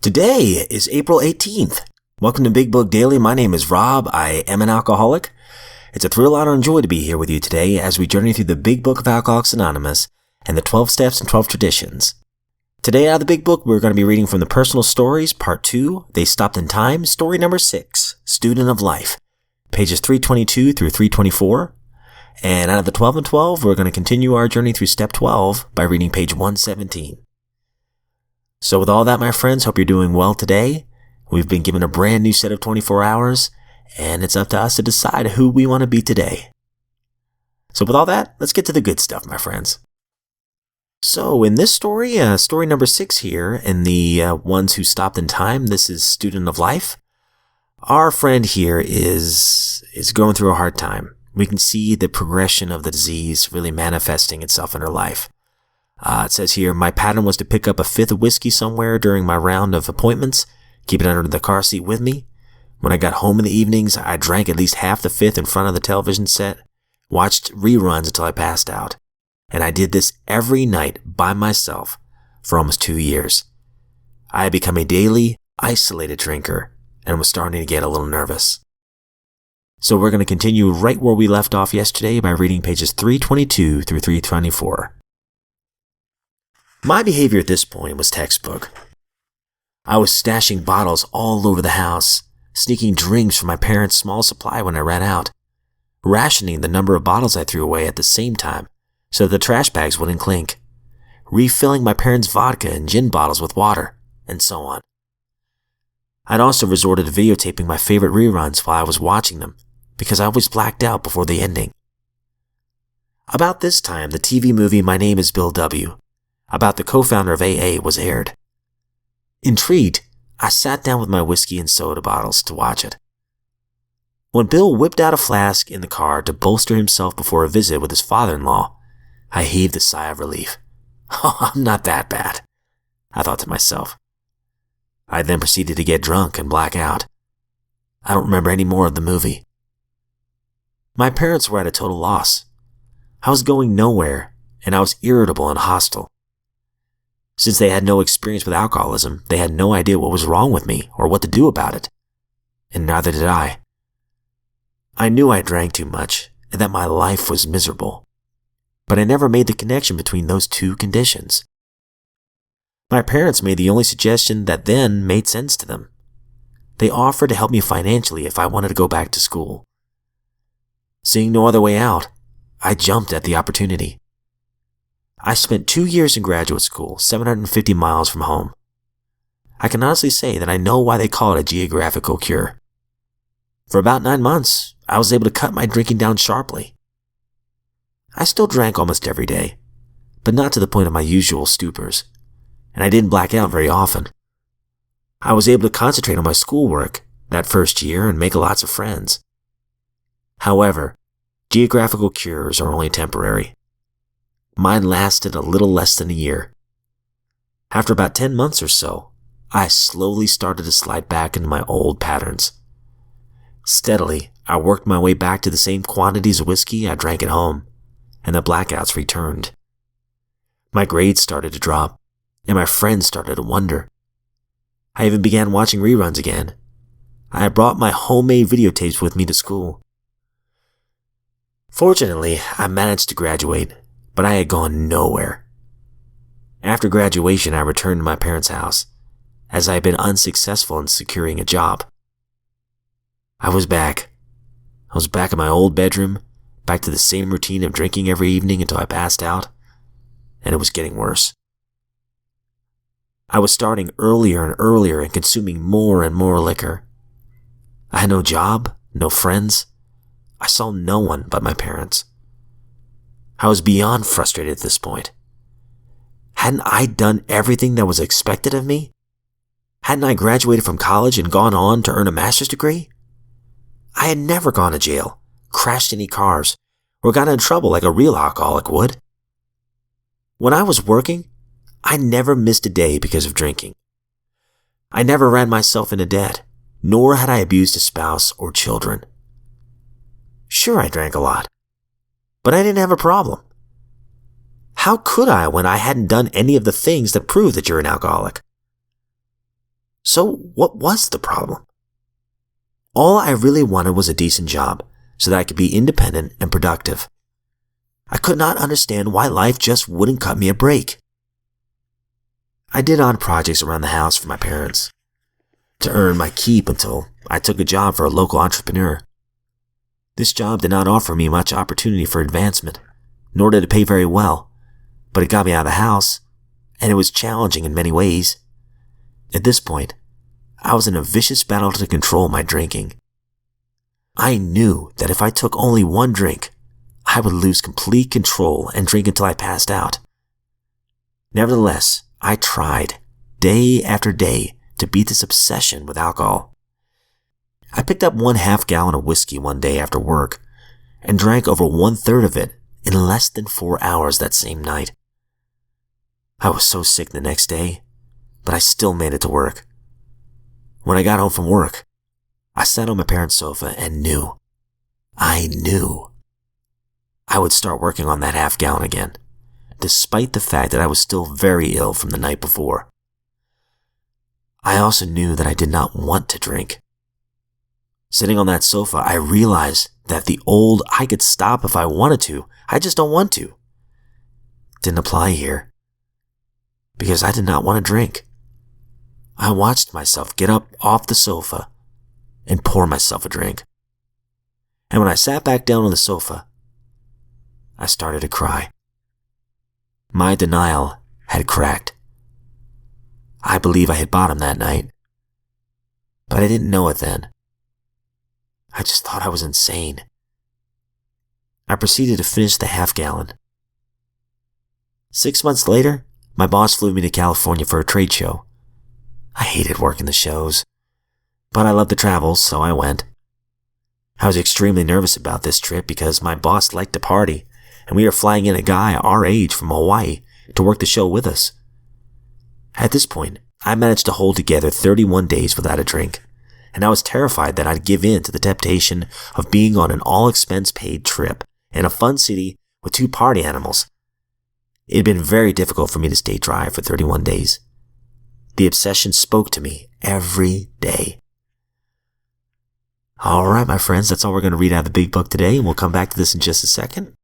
Today is April 18th. Welcome to Big Book Daily. My name is Rob. I am an alcoholic. It's a thrill, honor, and joy to be here with you today as we journey through the Big Book of Alcoholics Anonymous and the 12 Steps and 12 Traditions. Today out of the Big Book, we're going to be reading from the Personal Stories, Part 2, They Stopped in Time, Story number 6, Student of Life, pages 322 through 324. And out of the 12 and 12, we're going to continue our journey through Step 12 by reading page 117. So with all that, my friends, hope you're doing well today. We've been given a brand new set of 24 hours, and it's up to us to decide who we want to be today. So with all that, let's get to the good stuff, my friends. So in this story, story number 6 here, in the ones who stopped in time, this is Student of Life. Our friend here is going through a hard time. We can see the progression of the disease really manifesting itself in her life. It says here, my pattern was to pick up a fifth of whiskey somewhere during my round of appointments, keep it under the car seat with me. When I got home in the evenings, I drank at least half the fifth in front of the television set, watched reruns until I passed out. And I did this every night by myself for almost 2 years. I had become a daily, isolated drinker and was starting to get a little nervous. So we're going to continue right where we left off yesterday by reading pages 322 through 324. My behavior at this point was textbook. I was stashing bottles all over the house, sneaking drinks from my parents' small supply when I ran out, rationing the number of bottles I threw away at the same time so that the trash bags wouldn't clink, refilling my parents' vodka and gin bottles with water, and so on. I'd also resorted to videotaping my favorite reruns while I was watching them because I always blacked out before the ending. About this time, the TV movie My Name is Bill W., about the co-founder of AA, was aired. Intrigued, I sat down with my whiskey and soda bottles to watch it. When Bill whipped out a flask in the car to bolster himself before a visit with his father-in-law, I heaved a sigh of relief. Oh, I'm not that bad, I thought to myself. I then proceeded to get drunk and black out. I don't remember any more of the movie. My parents were at a total loss. I was going nowhere, and I was irritable and hostile. Since they had no experience with alcoholism, they had no idea what was wrong with me or what to do about it. And neither did I. I knew I drank too much and that my life was miserable, but I never made the connection between those two conditions. My parents made the only suggestion that then made sense to them. They offered to help me financially if I wanted to go back to school. Seeing no other way out, I jumped at the opportunity. I spent 2 years in graduate school, 750 miles from home. I can honestly say that I know why they call it a geographical cure. For about 9 months, I was able to cut my drinking down sharply. I still drank almost every day, but not to the point of my usual stupors, and I didn't black out very often. I was able to concentrate on my schoolwork that first year and make lots of friends. However, geographical cures are only temporary. Mine lasted a little less than a year. After about 10 months or so, I slowly started to slide back into my old patterns. Steadily, I worked my way back to the same quantities of whiskey I drank at home, and the blackouts returned. My grades started to drop, and my friends started to wonder. I even began watching reruns again. I had brought my homemade videotapes with me to school. Fortunately, I managed to graduate, but I had gone nowhere. After graduation, I returned to my parents' house, as I had been unsuccessful in securing a job. I was back. I was back in my old bedroom, back to the same routine of drinking every evening until I passed out, and it was getting worse. I was starting earlier and earlier and consuming more and more liquor. I had no job, no friends. I saw no one but my parents. I was beyond frustrated at this point. Hadn't I done everything that was expected of me? Hadn't I graduated from college and gone on to earn a master's degree? I had never gone to jail, crashed any cars, or gotten in trouble like a real alcoholic would. When I was working, I never missed a day because of drinking. I never ran myself into debt, nor had I abused a spouse or children. Sure, I drank a lot, but I didn't have a problem. How could I when I hadn't done any of the things that prove that you're an alcoholic? So what was the problem? All I really wanted was a decent job so that I could be independent and productive. I could not understand why life just wouldn't cut me a break. I did odd projects around the house for my parents to earn my keep until I took a job for a local entrepreneur. This job did not offer me much opportunity for advancement, nor did it pay very well, but it got me out of the house, and it was challenging in many ways. At this point, I was in a vicious battle to control my drinking. I knew that if I took only one drink, I would lose complete control and drink until I passed out. Nevertheless, I tried, day after day, to beat this obsession with alcohol. I picked up 1/2 gallon of whiskey one day after work and drank over 1/3 of it in less than 4 hours that same night. I was so sick the next day, but I still made it to work. When I got home from work, I sat on my parents' sofa and I knew I would start working on that 1/2 gallon again, despite the fact that I was still very ill from the night before. I also knew that I did not want to drink. Sitting on that sofa, I realized that the old "I could stop if I wanted to, I just don't want to" didn't apply here, because I did not want to drink. I watched myself get up off the sofa and pour myself a drink. And when I sat back down on the sofa, I started to cry. My denial had cracked. I believe I hit bottom that night, but I didn't know it then. I just thought I was insane. I proceeded to finish the 1/2 gallon. 6 months later, my boss flew me to California for a trade show. I hated working the shows, but I loved to travel, so I went. I was extremely nervous about this trip because my boss liked to party, and we were flying in a guy our age from Hawaii to work the show with us. At this point, I managed to hold together 31 days without a drink, and I was terrified that I'd give in to the temptation of being on an all-expense-paid trip in a fun city with 2 party animals. It had been very difficult for me to stay dry for 31 days. The obsession spoke to me every day. All right, my friends, that's all we're going to read out of the big book today, and we'll come back to this in just a second.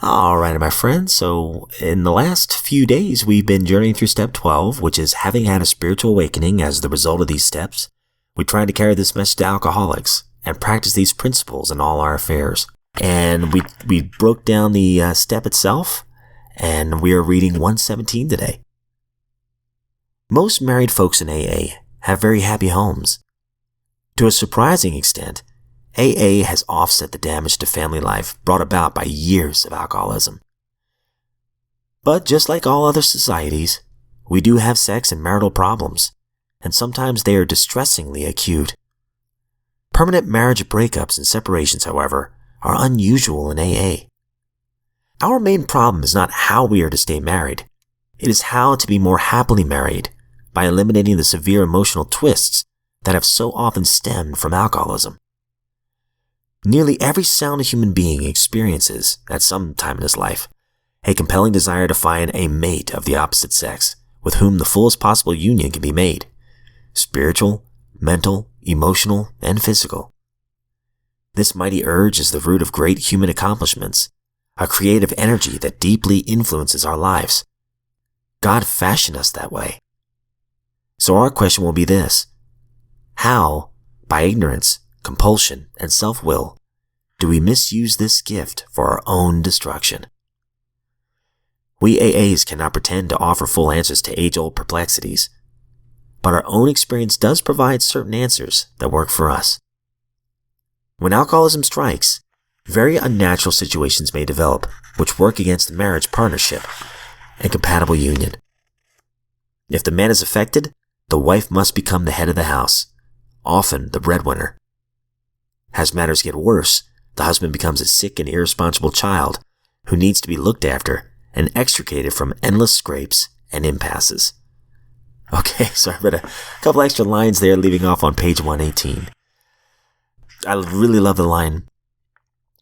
All right, my friends, so in the last few days, we've been journeying through step 12, which is having had a spiritual awakening as the result of these steps. We tried to carry this message to alcoholics and practice these principles in all our affairs. And we broke down the step itself, and we are reading 117 today. Most married folks in AA have very happy homes. To a surprising extent, AA has offset the damage to family life brought about by years of alcoholism. But just like all other societies, we do have sex and marital problems, and sometimes they are distressingly acute. Permanent marriage breakups and separations, however, are unusual in AA. Our main problem is not how we are to stay married. It is how to be more happily married by eliminating the severe emotional twists that have so often stemmed from alcoholism. Nearly every sound human being experiences, at some time in his life, a compelling desire to find a mate of the opposite sex with whom the fullest possible union can be made, spiritual, mental, emotional, and physical. This mighty urge is the root of great human accomplishments, a creative energy that deeply influences our lives. God fashioned us that way. So our question will be this: how, by ignorance, compulsion, and self-will, do we misuse this gift for our own destruction? We AAs cannot pretend to offer full answers to age-old perplexities, but our own experience does provide certain answers that work for us. When alcoholism strikes, very unnatural situations may develop which work against the marriage partnership and compatible union. If the man is affected, the wife must become the head of the house, often the breadwinner. As matters get worse, the husband becomes a sick and irresponsible child who needs to be looked after and extricated from endless scrapes and impasses. Okay, so I read a couple extra lines there leaving off on page 118. I really love the line,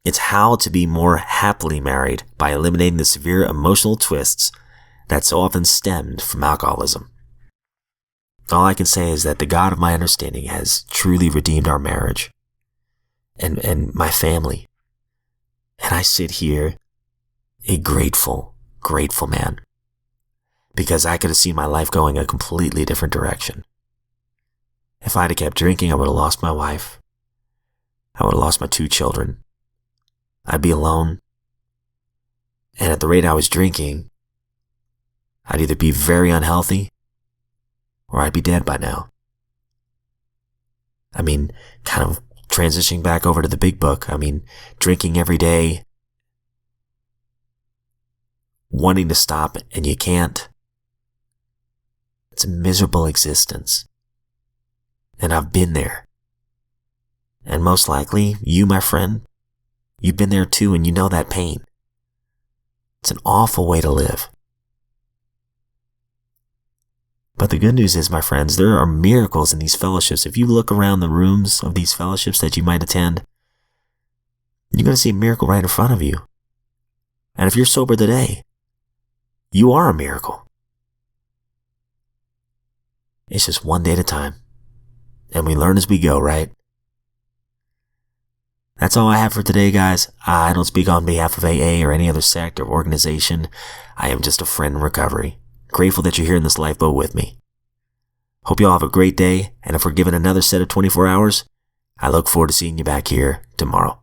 "It's how to be more happily married by eliminating the severe emotional twists that so often stemmed from alcoholism." All I can say is that the God of my understanding has truly redeemed our marriage and my family. And I sit here a grateful, grateful man, because I could have seen my life going a completely different direction. If I'd have kept drinking, I would have lost my wife. I would have lost my 2 children. I'd be alone. And at the rate I was drinking, I'd either be very unhealthy or I'd be dead by now. I mean, kind of transitioning back over to the big book. I mean, drinking every day, wanting to stop and you can't. It's a miserable existence. And I've been there. And most likely, you, my friend, you've been there too, and you know that pain. It's an awful way to live. But the good news is, my friends, there are miracles in these fellowships. If you look around the rooms of these fellowships that you might attend, you're going to see a miracle right in front of you. And if you're sober today, you are a miracle. It's just one day at a time. And we learn as we go, right? That's all I have for today, guys. I don't speak on behalf of AA or any other sect or organization. I am just a friend in recovery. Grateful that you're here in this lifeboat with me. Hope you all have a great day, and if we're given another set of 24 hours, I look forward to seeing you back here tomorrow.